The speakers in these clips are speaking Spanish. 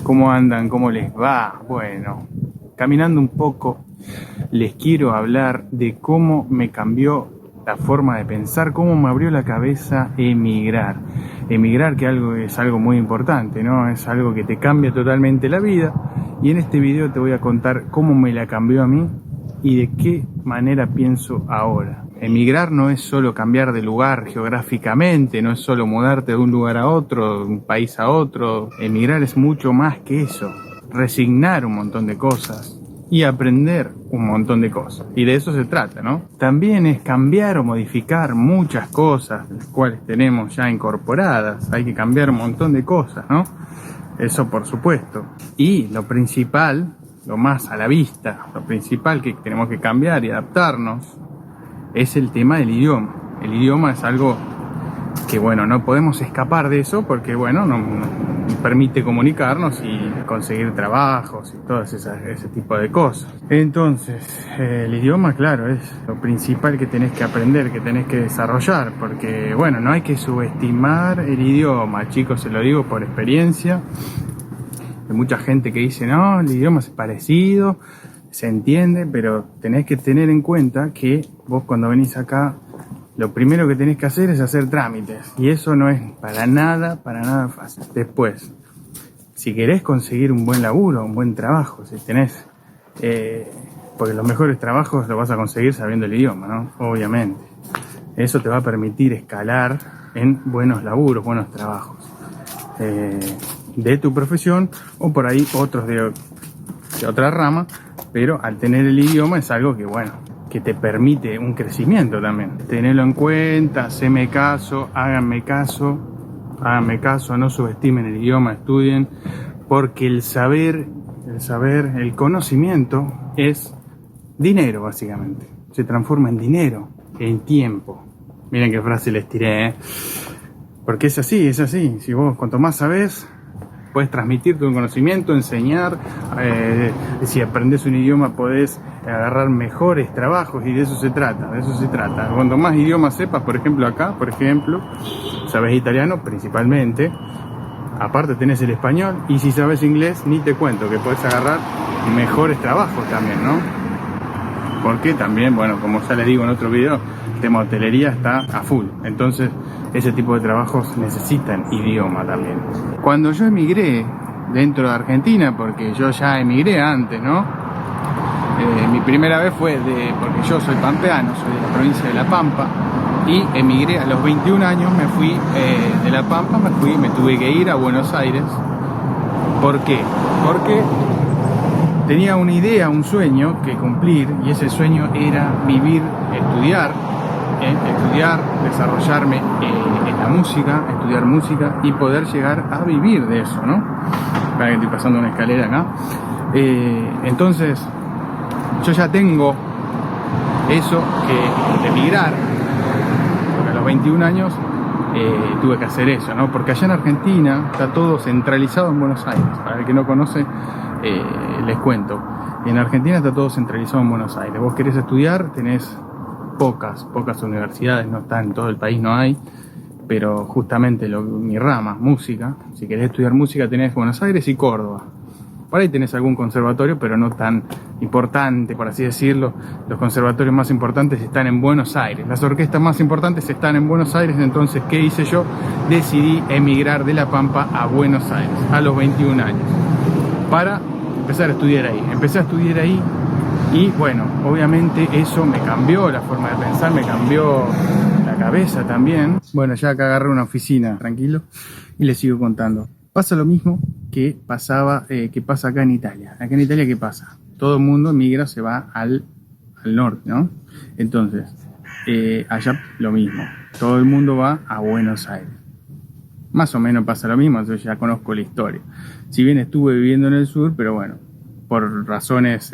¿Cómo andan? ¿Cómo les va? Bueno, caminando un poco, les quiero hablar de cómo me cambió la forma de pensar, cómo me abrió la cabeza emigrar. Emigrar, que es algo muy importante, ¿no? Es algo que te cambia totalmente la vida. Y en este video te voy a contar cómo me la cambió a mí y de qué manera pienso ahora. Emigrar no es solo cambiar de lugar geográficamente, no es solo mudarte de un lugar a otro, de un país a otro. Emigrar es mucho más que eso. Resignar un montón de cosas y aprender un montón de cosas. Y de eso se trata, ¿no? También es cambiar o modificar muchas cosas, las cuales tenemos ya incorporadas. Hay que cambiar un montón de cosas, ¿no? Eso por supuesto. Y lo principal, lo más a la vista, lo principal que tenemos que cambiar y adaptarnos es el tema del idioma. El idioma es algo que, bueno, no podemos escapar de eso porque, bueno, no permite comunicarnos y conseguir trabajos y todo ese tipo de cosas. Entonces, el idioma, claro, es lo principal que tenés que aprender, que tenés que desarrollar, porque, bueno, no hay que subestimar el idioma, chicos, se lo digo por experiencia. Hay mucha gente que dice, no, el idioma es parecido, se entiende, pero tenés que tener en cuenta que vos cuando venís acá, lo primero que tenés que hacer es hacer trámites. Y eso no es para nada fácil. Después, si querés conseguir un buen laburo, un buen trabajo, si tenés... porque los mejores trabajos los vas a conseguir sabiendo el idioma, ¿no? Obviamente. Eso te va a permitir escalar en buenos laburos, buenos trabajos. De tu profesión o por ahí otros de otra rama. Pero al tener el idioma es algo que, bueno, que te permite un crecimiento también. Tenedlo en cuenta, háganme caso, no subestimen el idioma, estudien, porque el saber, el conocimiento es dinero básicamente. Se transforma en dinero, en tiempo. Miren qué frase les tiré, ¿eh? Porque es así. Si vos cuanto más sabés, puedes transmitir tu conocimiento, enseñar. Si aprendes un idioma podés agarrar mejores trabajos y de eso se trata. Cuanto más idiomas sepas, por ejemplo acá, sabes italiano principalmente, aparte tenés el español, y si sabes inglés ni te cuento que podés agarrar mejores trabajos también, ¿no? Porque también, bueno, como ya les digo en otro video, el tema de hotelería está a full. Entonces, ese tipo de trabajos necesitan idioma también. Cuando yo emigré dentro de Argentina, porque yo ya emigré antes, ¿no? Mi primera vez fue porque yo soy pampeano, soy de la provincia de La Pampa, y emigré a los 21 años, me fui de La Pampa, me tuve que ir a Buenos Aires. ¿Por qué? Porque tenía una idea, un sueño que cumplir, y ese sueño era estudiar, desarrollarme en la música, estudiar música y poder llegar a vivir de eso, ¿no? Para que estoy pasando una escalera acá. Entonces, yo ya tengo eso de emigrar, porque a los 21 años tuve que hacer eso, ¿no? Porque allá en Argentina está todo centralizado en Buenos Aires. Para el que no conoce, les cuento. En Argentina está todo centralizado en Buenos Aires. Vos querés estudiar, tenés pocas universidades, no está en todo el país, no hay, pero justamente mi rama, música, si querés estudiar música tenés Buenos Aires y Córdoba. Por ahí tenés algún conservatorio, pero no tan importante, por así decirlo. Los conservatorios más importantes están en Buenos Aires, las orquestas más importantes están en Buenos Aires. Entonces, ¿qué hice yo? Decidí emigrar de La Pampa a Buenos Aires a los 21 años para empezar a estudiar ahí. Empecé a estudiar ahí. Y bueno, obviamente eso me cambió la forma de pensar, me cambió la cabeza también. Bueno, ya acá agarré una oficina, tranquilo, y les sigo contando. Pasa lo mismo que pasa acá en Italia. Acá en Italia, ¿qué pasa? Todo el mundo migra, se va al norte, ¿no? Entonces, allá lo mismo. Todo el mundo va a Buenos Aires. Más o menos pasa lo mismo, entonces ya conozco la historia. Si bien estuve viviendo en el sur, pero bueno, por razones,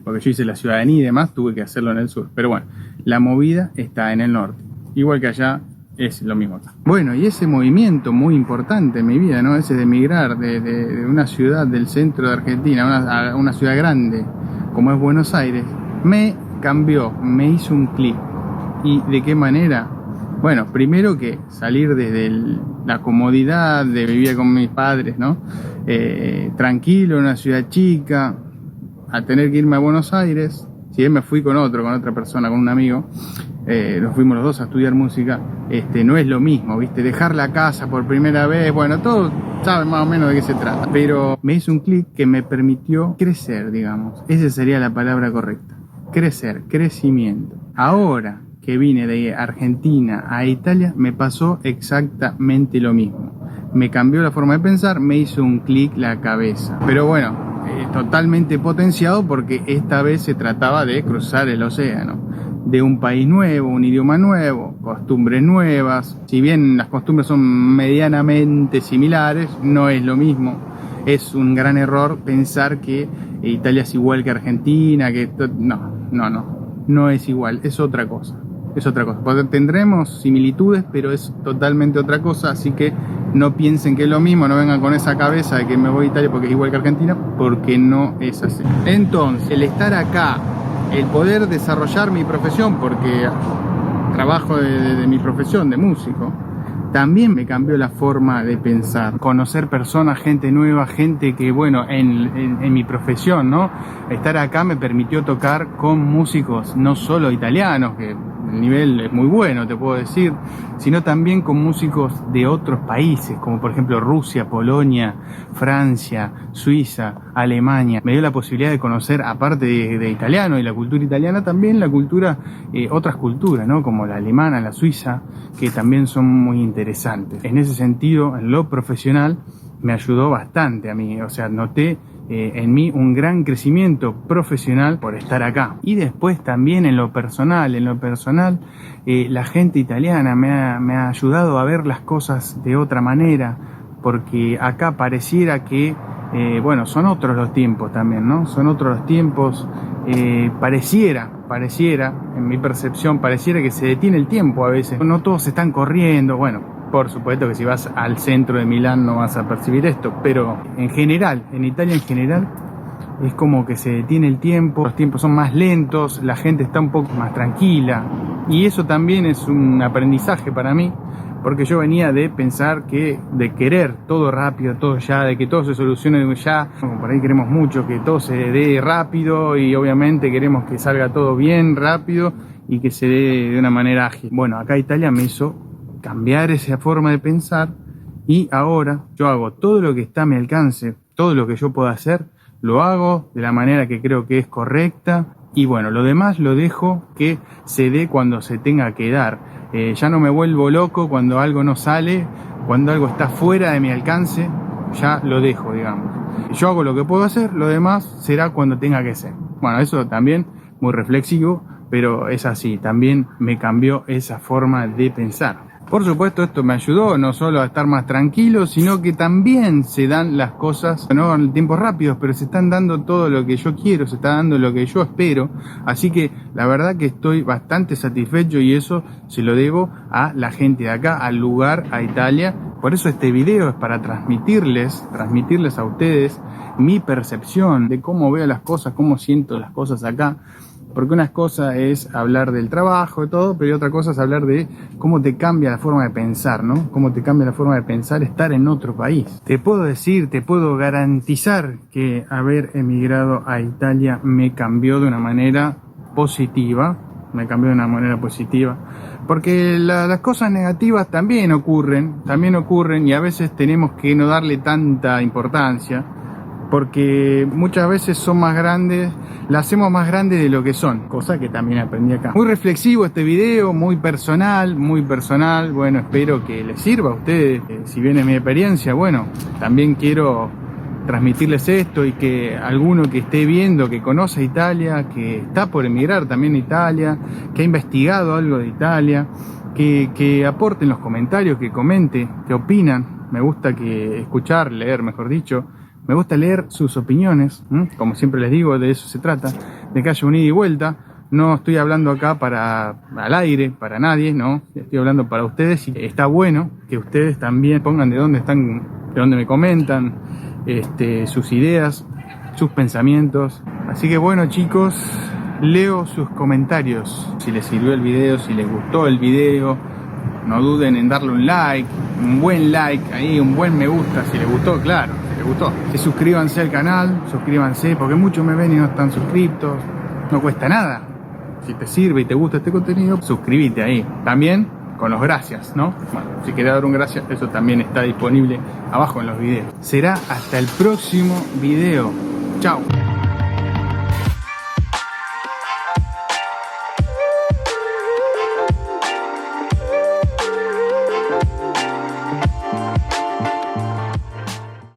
porque yo hice la ciudadanía y demás, tuve que hacerlo en el sur. Pero bueno, la movida está en el norte. Igual que allá, es lo mismo acá. Bueno, y ese movimiento muy importante en mi vida, ¿no? Ese de emigrar de una ciudad del centro de Argentina a una ciudad grande como es Buenos Aires, me cambió, me hizo un clic. ¿Y de qué manera? Bueno, primero que salir desde la comodidad de vivir con mis padres, ¿no? Tranquilo, en una ciudad chica, a tener que irme a Buenos Aires. Si bien me fui con otra persona, con un amigo, nos fuimos los dos a estudiar música, no es lo mismo, ¿viste? Dejar la casa por primera vez, bueno, todos saben más o menos de qué se trata, pero me hizo un clic que me permitió crecer, digamos. Esa sería la palabra correcta. Crecer, crecimiento. Ahora que vine de Argentina a Italia, me pasó exactamente lo mismo. Me cambió la forma de pensar, me hizo un clic la cabeza. Pero bueno, totalmente potenciado porque esta vez se trataba de cruzar el océano, de un país nuevo, un idioma nuevo, costumbres nuevas. Si bien las costumbres son medianamente similares, no es lo mismo. Es un gran error pensar que Italia es igual que Argentina, que no es igual, es otra cosa. Es otra cosa. Tendremos similitudes, pero es totalmente otra cosa, así que no piensen que es lo mismo, no vengan con esa cabeza de que me voy a Italia porque es igual que Argentina, porque no es así. Entonces, el estar acá, el poder desarrollar mi profesión, porque trabajo de mi profesión de músico, también me cambió la forma de pensar. Conocer personas, gente nueva, gente que, bueno, en mi profesión, ¿no? Estar acá me permitió tocar con músicos no solo italianos, que el nivel es muy bueno, te puedo decir, sino también con músicos de otros países, como por ejemplo Rusia, Polonia, Francia, Suiza, Alemania. Me dio la posibilidad de conocer, aparte de italiano y la cultura italiana, también la cultura, otras culturas, ¿no? Como la alemana, la suiza, que también son muy interesantes. En ese sentido, en lo profesional, me ayudó bastante a mí, o sea, noté en mí un gran crecimiento profesional por estar acá. Y después también en lo personal, la gente italiana me ha ayudado a ver las cosas de otra manera, porque acá pareciera que, bueno, son otros los tiempos también, ¿no? Son otros los tiempos, pareciera, en mi percepción, pareciera que se detiene el tiempo a veces. No todos están corriendo, bueno, por supuesto que si vas al centro de Milán no vas a percibir esto, pero en general, en Italia en general, es como que se detiene el tiempo, los tiempos son más lentos, la gente está un poco más tranquila, y eso también es un aprendizaje para mí, porque yo venía de pensar de querer todo rápido, todo ya, de que todo se solucione ya, como por ahí queremos mucho que todo se dé rápido y obviamente queremos que salga todo bien rápido y que se dé de una manera ágil. Bueno, acá Italia me hizo cambiar esa forma de pensar y ahora yo hago todo lo que está a mi alcance, todo lo que yo pueda hacer, lo hago de la manera que creo que es correcta y bueno, lo demás lo dejo que se dé cuando se tenga que dar. Ya no me vuelvo loco cuando algo no sale, cuando algo está fuera de mi alcance, ya lo dejo, digamos. Yo hago lo que puedo hacer, lo demás será cuando tenga que ser. Bueno, eso también muy reflexivo, pero es así, también me cambió esa forma de pensar. Por supuesto, esto me ayudó no solo a estar más tranquilo, sino que también se dan las cosas, no en tiempos rápidos, pero se están dando todo lo que yo quiero, se está dando lo que yo espero. Así que la verdad que estoy bastante satisfecho y eso se lo debo a la gente de acá, al lugar, a Italia. Por eso este video es para transmitirles a ustedes mi percepción de cómo veo las cosas, cómo siento las cosas acá. Porque una cosa es hablar del trabajo y todo, pero otra cosa es hablar de cómo te cambia la forma de pensar, ¿no? Cómo te cambia la forma de pensar estar en otro país. Te puedo decir, te puedo garantizar que haber emigrado a Italia me cambió de una manera positiva. Porque las cosas negativas también ocurren y a veces tenemos que no darle tanta importancia. Porque muchas veces son más grandes, las hacemos más grandes de lo que son, cosa que también aprendí acá. Muy reflexivo este video, muy personal, bueno, espero que les sirva a ustedes, si bien es mi experiencia, bueno, también quiero transmitirles esto y que alguno que esté viendo, que conoce Italia, que está por emigrar también a Italia, que ha investigado algo de Italia, que aporten los comentarios, que comente, que opinan, me gusta leer, mejor dicho. Me gusta leer sus opiniones, como siempre les digo, de eso se trata, de que haya un ida y vuelta. No estoy hablando acá al aire, para nadie, no, estoy hablando para ustedes y está bueno que ustedes también pongan de dónde me comentan, sus ideas, sus pensamientos. Así que bueno, chicos, leo sus comentarios, si les sirvió el video, si les gustó el video, no duden en darle un like, un buen like ahí, un buen me gusta, si les gustó, claro, si les gustó. Y suscríbanse al canal, suscríbanse, porque muchos me ven y no están suscriptos, no cuesta nada. Si te sirve y te gusta este contenido, suscríbete ahí. También con los gracias, ¿no? Bueno, si querés dar un gracias, eso también está disponible abajo en los videos. Será hasta el próximo video. Chao.